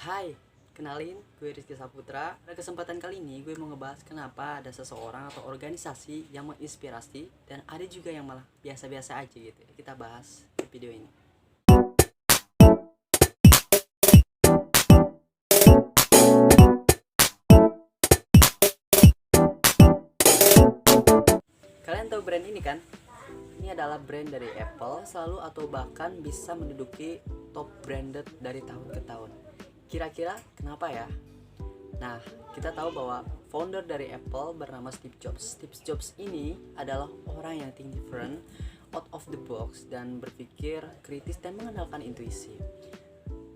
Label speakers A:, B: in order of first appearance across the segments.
A: Hai, kenalin gue Rizky Saputra. Pada kesempatan kali ini gue mau ngebahas kenapa ada seseorang atau organisasi yang menginspirasi dan ada juga yang malah biasa-biasa aja gitu. Kita bahas di video ini. Kalian tahu brand ini kan? Ini adalah brand dari Apple, selalu atau bahkan bisa menduduki top branded dari tahun ke tahun. Kira-kira kenapa ya? Nah, kita tahu bahwa founder dari Apple bernama Steve Jobs. Steve Jobs ini adalah orang yang think different, out of the box, dan berpikir kritis dan mengandalkan intuisi.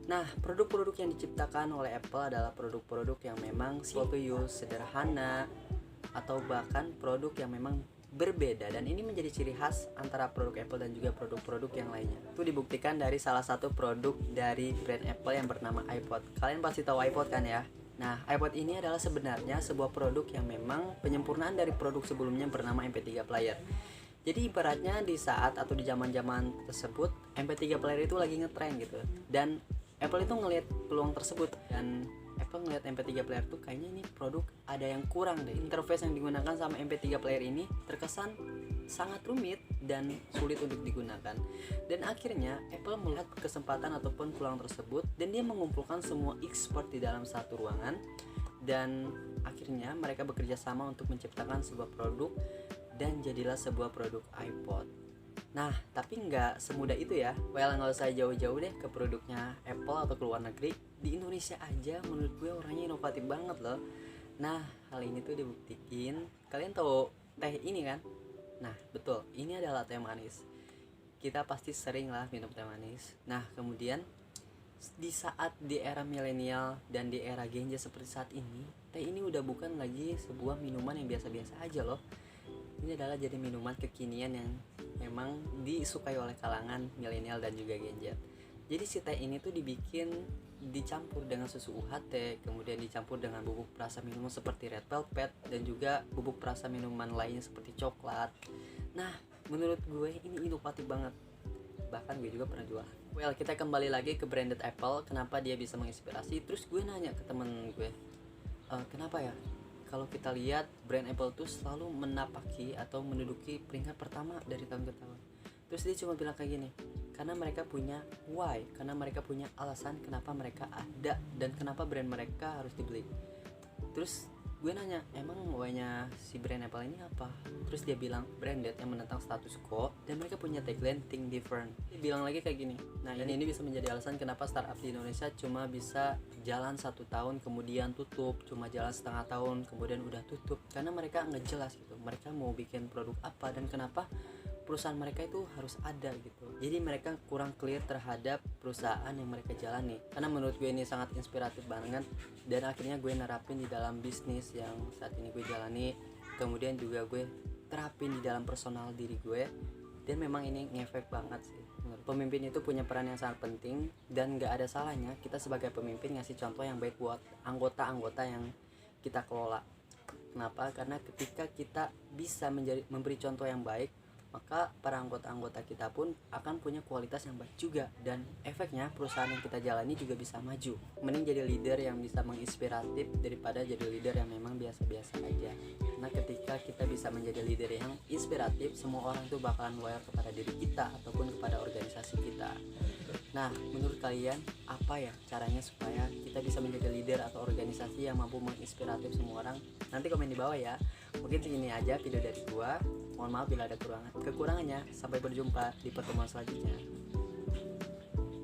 A: Nah, produk-produk yang diciptakan oleh Apple adalah produk-produk yang memang simple to use, sederhana, atau bahkan produk yang memang berbeda, dan ini menjadi ciri khas antara produk Apple dan juga produk-produk yang lainnya. Itu dibuktikan dari salah satu produk dari brand Apple yang bernama iPod. Kalian pasti tahu iPod kan ya? Nah, iPod ini adalah sebenarnya sebuah produk yang memang penyempurnaan dari produk sebelumnya bernama MP3 player. Jadi ibaratnya di saat atau di zaman-zaman tersebut MP3 player itu lagi ngetrend gitu. Dan Apple itu ngelihat peluang tersebut, dan Apple ngelihat MP3 player tuh kayaknya ini produk ada yang kurang deh. Interface yang digunakan sama MP3 player ini terkesan sangat rumit dan sulit untuk digunakan. Dan akhirnya Apple melihat kesempatan ataupun peluang tersebut, dan dia mengumpulkan semua expert di dalam satu ruangan, dan akhirnya mereka bekerja sama untuk menciptakan sebuah produk, dan jadilah sebuah produk iPod. Nah, tapi nggak semudah itu ya. Well, nggak usah jauh-jauh deh ke produknya Apple atau ke luar negeri. Di Indonesia aja menurut gue orangnya inovatif banget loh. Nah, hal ini tuh dibuktikan. Kalian tahu teh ini kan? Nah, betul, ini adalah teh manis. Kita pasti sering lah minum teh manis. Nah, kemudian di saat di era milenial dan di era Gen Z seperti saat ini, teh ini udah bukan lagi sebuah minuman yang biasa-biasa aja loh. Ini adalah jadi minuman kekinian yang memang disukai oleh kalangan milenial dan juga Gen Z. Jadi si teh ini tuh dicampur dengan susu UHT, kemudian dicampur dengan bubuk perasa minuman seperti red velvet, dan juga bubuk perasa minuman lainnya seperti coklat. Nah, menurut gue ini inovatif banget. Bahkan gue juga pernah jual. Well, kita kembali lagi ke branded Apple. Kenapa dia bisa menginspirasi? Terus gue nanya ke temen gue, kenapa ya? Kalau kita lihat brand Apple tuh selalu menapaki atau menduduki peringkat pertama dari tahun ke tahun. Terus dia cuma bilang kayak gini, karena mereka punya why, karena mereka punya alasan kenapa mereka ada dan kenapa brand mereka harus dibeli. Terus gue nanya, emang why-nya si brand Apple ini apa? Terus dia bilang branded yang menentang status quo, dan mereka punya tagline think different. Dia bilang lagi kayak gini, nah ini bisa menjadi alasan kenapa startup di Indonesia cuma bisa jalan 1 tahun kemudian tutup, cuma jalan setengah tahun kemudian udah tutup, karena mereka nggak jelas gitu mereka mau bikin produk apa dan kenapa perusahaan mereka itu harus ada gitu. Jadi mereka kurang clear terhadap perusahaan yang mereka jalani. Karena menurut gue ini sangat inspiratif banget, dan akhirnya gue nerapin di dalam bisnis yang saat ini gue jalani. Kemudian juga gue terapin di dalam personal diri gue, dan memang ini ngefek banget sih. Pemimpin itu punya peran yang sangat penting, dan gak ada salahnya kita sebagai pemimpin ngasih contoh yang baik buat anggota-anggota yang kita kelola. Kenapa? Karena ketika kita bisa memberi contoh yang baik, maka para anggota-anggota kita pun akan punya kualitas yang baik juga, dan efeknya perusahaan yang kita jalani juga bisa maju. Mending jadi leader yang bisa menginspiratif daripada jadi leader yang memang biasa-biasa aja. Nah, ketika kita bisa menjadi leader yang inspiratif, semua orang tuh bakalan loyal kepada diri kita ataupun kepada organisasi kita. Nah, menurut kalian apa ya caranya supaya kita bisa menjadi leader atau organisasi yang mampu menginspiratif semua orang? Nanti komen di bawah ya. Mungkin segini aja video dari gua. Mohon maaf bila ada kekurangannya. Sampai berjumpa di pertemuan selanjutnya.